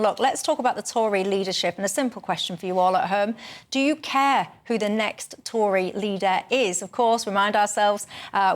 Look, let's talk about the Tory leadership, and a simple question for you all at home. Do you care who the next Tory leader is? Of course, remind ourselves,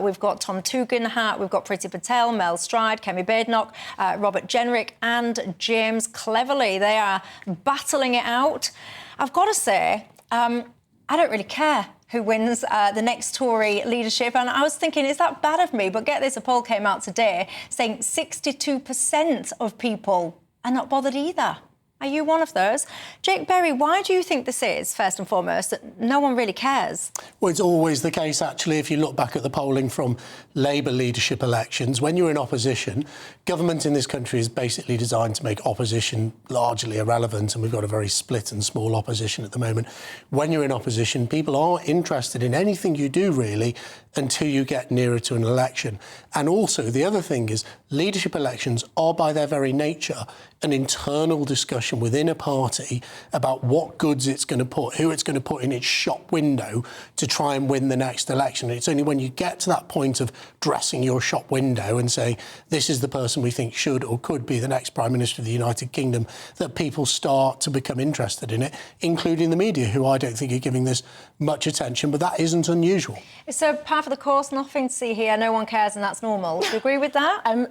we've got Tom Tugendhat, we've got Priti Patel, Mel Stride, Kemi Badenoch, Robert Jenrick and James Cleverly. They are battling it out. I've got to say, I don't really care who wins the next Tory leadership. And I was thinking, is that bad of me? But get this, a poll came out today saying 62% of people are not bothered either. Are you one of those? Jake Berry, why do you think this is, first and foremost, that no one really cares? Well, it's always the case, actually, if you look back at the polling from Labour leadership elections. When you're in opposition, government in this country is basically designed to make opposition largely irrelevant, and we've got a very split and small opposition at the moment. When you're in opposition, people aren't interested in anything you do, really, until you get nearer to an election. And also, the other thing is, leadership elections are, by their very nature, an internal discussion within a party about what goods it's going to put, who it's going to put in its shop window to try and win the next election. It's only when you get to that point of dressing your shop window and saying, this is the person we think should or could be the next Prime Minister of the United Kingdom, that people start to become interested in it, including the media, who I don't think are giving this much attention, but that isn't unusual. So, par for the course, nothing to see here, no one cares, and that's normal. Do you agree with that?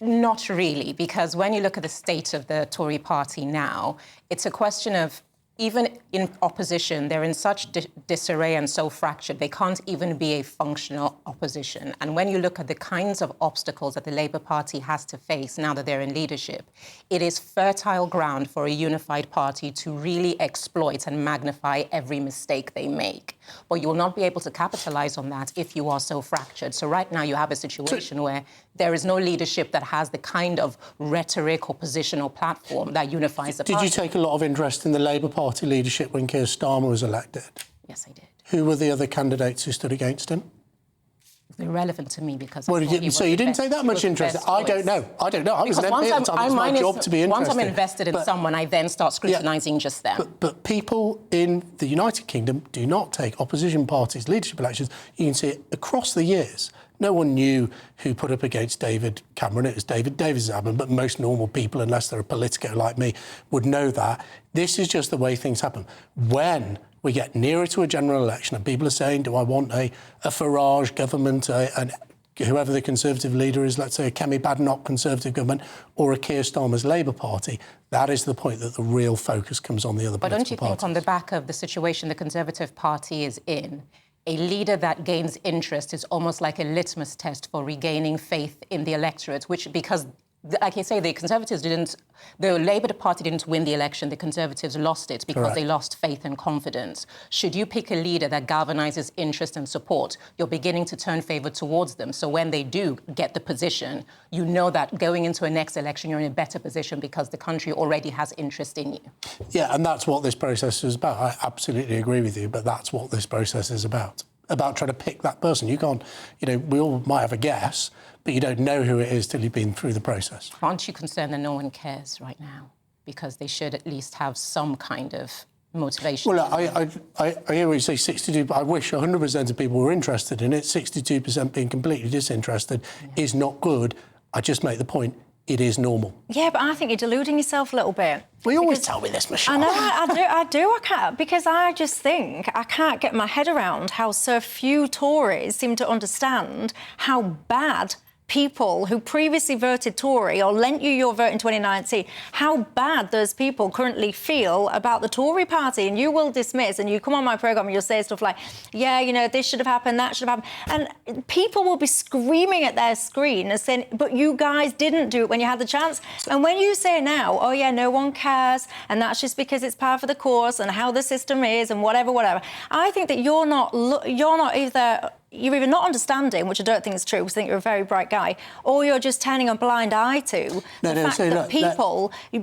Not really, because when you look at the state of the Tory party now, it's a question of, even in opposition, they're in such disarray and so fractured, they can't even be a functional opposition. And when you look at the kinds of obstacles that the Labour Party has to face now that they're in leadership, it is fertile ground for a unified party to really exploit and magnify every mistake they make. But you will not be able to capitalise on that if you are so fractured. So right now you have a situation where there is no leadership that has the kind of rhetoric or position or platform that unifies the party. Did you take a lot of interest in the Labour Party leadership when Keir Starmer was elected? Yes, I did. Who were the other candidates who stood against him? Irrelevant to me because... Well, so you didn't take that much interest? I don't know. I was an MP at the time. It's my job to be interested. Once I'm invested in someone, I then start scrutinising just them. But people in the United Kingdom do not take opposition parties' leadership elections. You can see it across the years. No one knew who put up against David Cameron. It was David Davis, but most normal people, unless they're a politico like me, would know that. This is just the way things happen. When we get nearer to a general election and people are saying, do I want a Farage government, and whoever the Conservative leader is, let's say a Kemi Badenoch Conservative government, or a Keir Starmer's Labour Party, that is the point that the real focus comes on the other political parties. But don't you think on the back of the situation the Conservative Party is in, a leader that gains interest is almost like a litmus test for regaining faith in the electorate, which, because, like I say, the Labour Party didn't win the election, the Conservatives lost it because they lost faith and confidence. Should you pick a leader that galvanises interest and support, you're beginning to turn favour towards them. So when they do get the position, you know that going into a next election, you're in a better position because the country already has interest in you. Yeah, and that's what this process is about. I absolutely agree with you, but that's what this process is about trying to pick that person. You can't, we all might have a guess, but you don't know who it is till you've been through the process. Aren't you concerned that no one cares right now? Because they should at least have some kind of motivation. Well, I hear what you say, 62, but I wish 100% of people were interested in it. 62% being completely disinterested is not good. I just make the point, it is normal. Yeah, but I think you're deluding yourself a little bit. Well, you always tell me this, Michelle. I know, I do. I can't, because I just think I can't get my head around how so few Tories seem to understand how bad people who previously voted Tory or lent you your vote in 2019, how bad those people currently feel about the Tory party. And you will dismiss, and you come on my programme and you'll say stuff like, yeah, this should have happened, that should have happened. And people will be screaming at their screen and saying, but you guys didn't do it when you had the chance. And when you say now, oh, yeah, no one cares, and that's just because it's par for the course and how the system is and whatever, I think that you're either not understanding, which I don't think is true, because I think you're a very bright guy, or you're just turning a blind eye to the fact that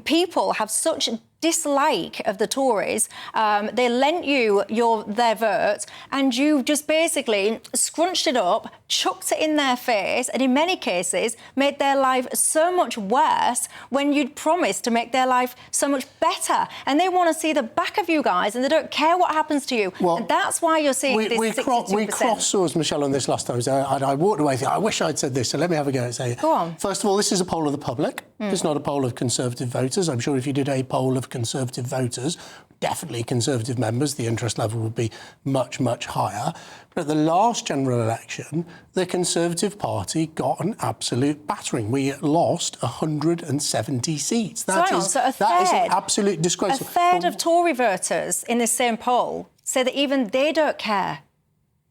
people have such dislike of the Tories. They lent you their vote, and you just basically scrunched it up, chucked it in their face, and in many cases made their life so much worse when you'd promised to make their life so much better. And they want to see the back of you guys, and they don't care what happens to you. Well, and that's why you're seeing this 62%. We crossed swords, Michelle, on this last time. So I walked away thinking, I wish I'd said this, so let me have a go and say it. Go on. First of all, this is a poll of the public. It's not a poll of Conservative voters. I'm sure if you did a poll of Conservative voters, definitely Conservative members, the interest level would be much, much higher. But at the last general election, the Conservative Party got an absolute battering. We lost 170 seats. That is an absolute disgrace. A third of Tory voters in this same poll say that even they don't care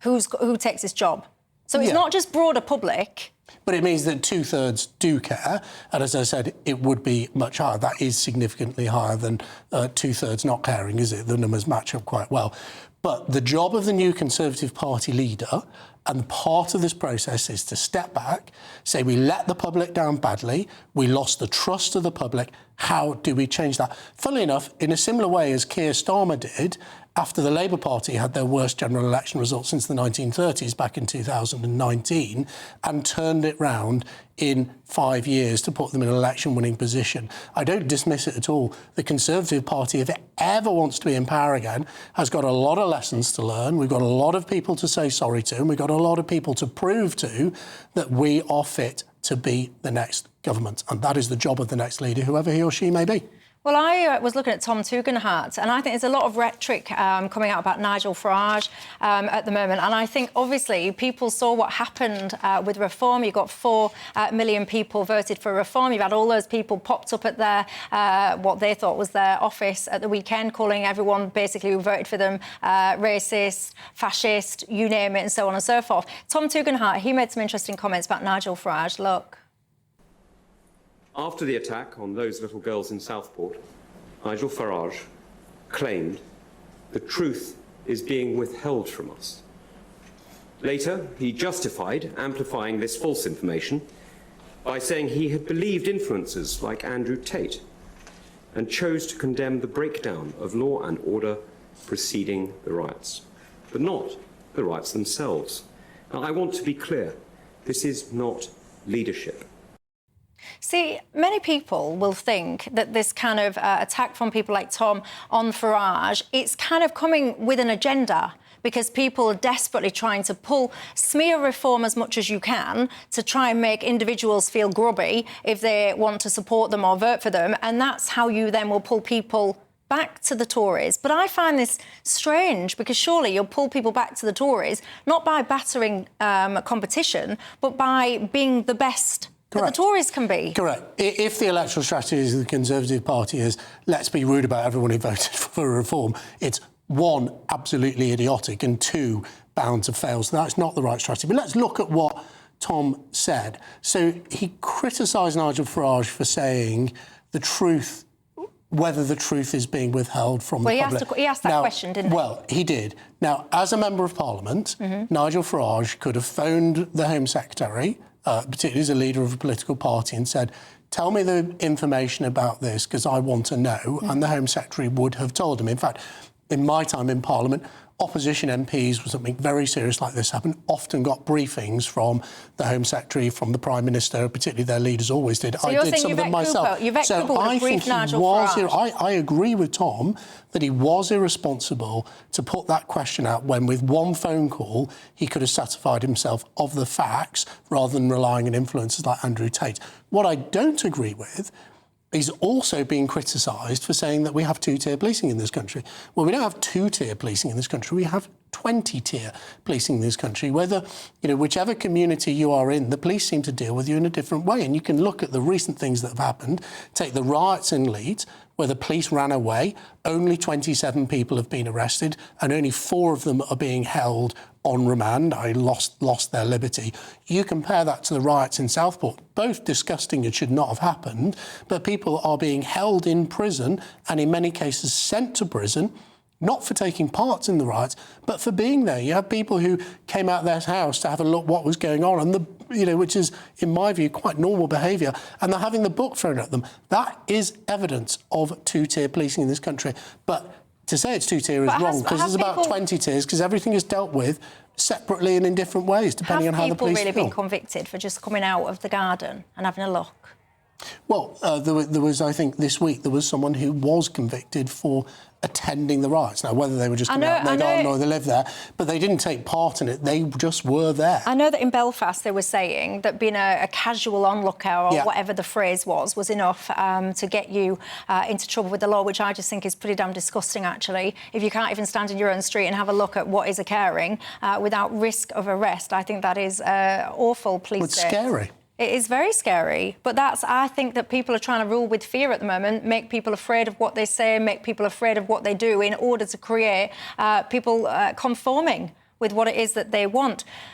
who takes this job. So it's not just broader public. But it means that 2/3 do care. And as I said, it would be much higher. That is significantly higher than 2/3 not caring, is it? The numbers match up quite well. But the job of the new Conservative Party leader, and part of this process, is to step back, say we let the public down badly, we lost the trust of the public. How do we change that? Funnily enough, in a similar way as Keir Starmer did, after the Labour Party had their worst general election result since the 1930s back in 2019 and turned it round in 5 years to put them in an election-winning position. I don't dismiss it at all. The Conservative Party, if it ever wants to be in power again, has got a lot of lessons to learn. We've got a lot of people to say sorry to, and we've got a lot of people to prove to that we are fit to be the next government. And that is the job of the next leader, whoever he or she may be. Well, I was looking at Tom Tugendhat, and I think there's a lot of rhetoric coming out about Nigel Farage at the moment. And I think, obviously, people saw what happened with reform. You got 4 million people voted for reform. You've had all those people popped up at their what they thought was their office at the weekend, calling everyone basically who voted for them racist, fascist, you name it, and so on and so forth. Tom Tugendhat, he made some interesting comments about Nigel Farage. Look. After the attack on those little girls in Southport, Nigel Farage claimed the truth is being withheld from us. Later, he justified amplifying this false information by saying he had believed influencers like Andrew Tate and chose to condemn the breakdown of law and order preceding the riots, but not the riots themselves. Now, I want to be clear, this is not leadership. See, many people will think that this kind of attack from people like Tom on Farage, it's kind of coming with an agenda because people are desperately trying to smear reform as much as you can to try and make individuals feel grubby if they want to support them or vote for them. And that's how you then will pull people back to the Tories. But I find this strange because surely you'll pull people back to the Tories not by battering competition, but by being the best that the Tories can be. Correct. If the electoral strategy of the Conservative Party is let's be rude about everyone who voted for reform, it's 1, absolutely idiotic, and 2, bound to fail. So that's not the right strategy. But let's look at what Tom said. So he criticised Nigel Farage for saying the truth, whether the truth is being withheld from the public. He asked that question, didn't he? Well, he did. Now, as a Member of Parliament, Nigel Farage could have phoned the Home Secretary, particularly as a leader of a political party, and said, tell me the information about this because I want to know, and the Home Secretary would have told him. In fact, in my time in Parliament, opposition MPs, when something very serious like this happened, often got briefings from the Home Secretary, from the Prime Minister, particularly their leaders always did. So I did some of them myself. So I think I agree with Tom that he was irresponsible to put that question out when, with 1 phone call, he could have satisfied himself of the facts rather than relying on influencers like Andrew Tate. What I don't agree with is also being criticised for saying that we have 2-tier policing in this country. Well, we don't have 2-tier policing in this country. We have 20-tier policing in this country. Whether, whichever community you are in, the police seem to deal with you in a different way. And you can look at the recent things that have happened. Take the riots in Leeds, where the police ran away. Only 27 people have been arrested, and only 4 of them are being held on remand. Lost their liberty. You compare that to the riots in Southport, both disgusting and should not have happened, but people are being held in prison and in many cases sent to prison not for taking part in the riots, but for being there. You have people who came out of their house to have a look what was going on, and which is, in my view, quite normal behaviour, and they're having the book thrown at them. That is evidence of two-tier policing in this country. But to say it's two-tier is wrong, because there's about 20 tiers, because everything is dealt with separately and in different ways, depending on how the police Have people really feel. been convicted for just coming out of the garden and having a look? Well, there was, I think, this week, there was someone who was convicted for attending the riots. Now, whether they were just coming out in their garden or they lived there, but they didn't take part in it. They just were there. I know that in Belfast they were saying that being a casual onlooker or whatever the phrase was enough to get you into trouble with the law, which I just think is pretty damn disgusting, actually. If you can't even stand in your own street and have a look at what is occurring without risk of arrest, I think that is awful, please. It's scary. It is very scary, but I think that people are trying to rule with fear at the moment, make people afraid of what they say, make people afraid of what they do in order to create people conforming with what it is that they want.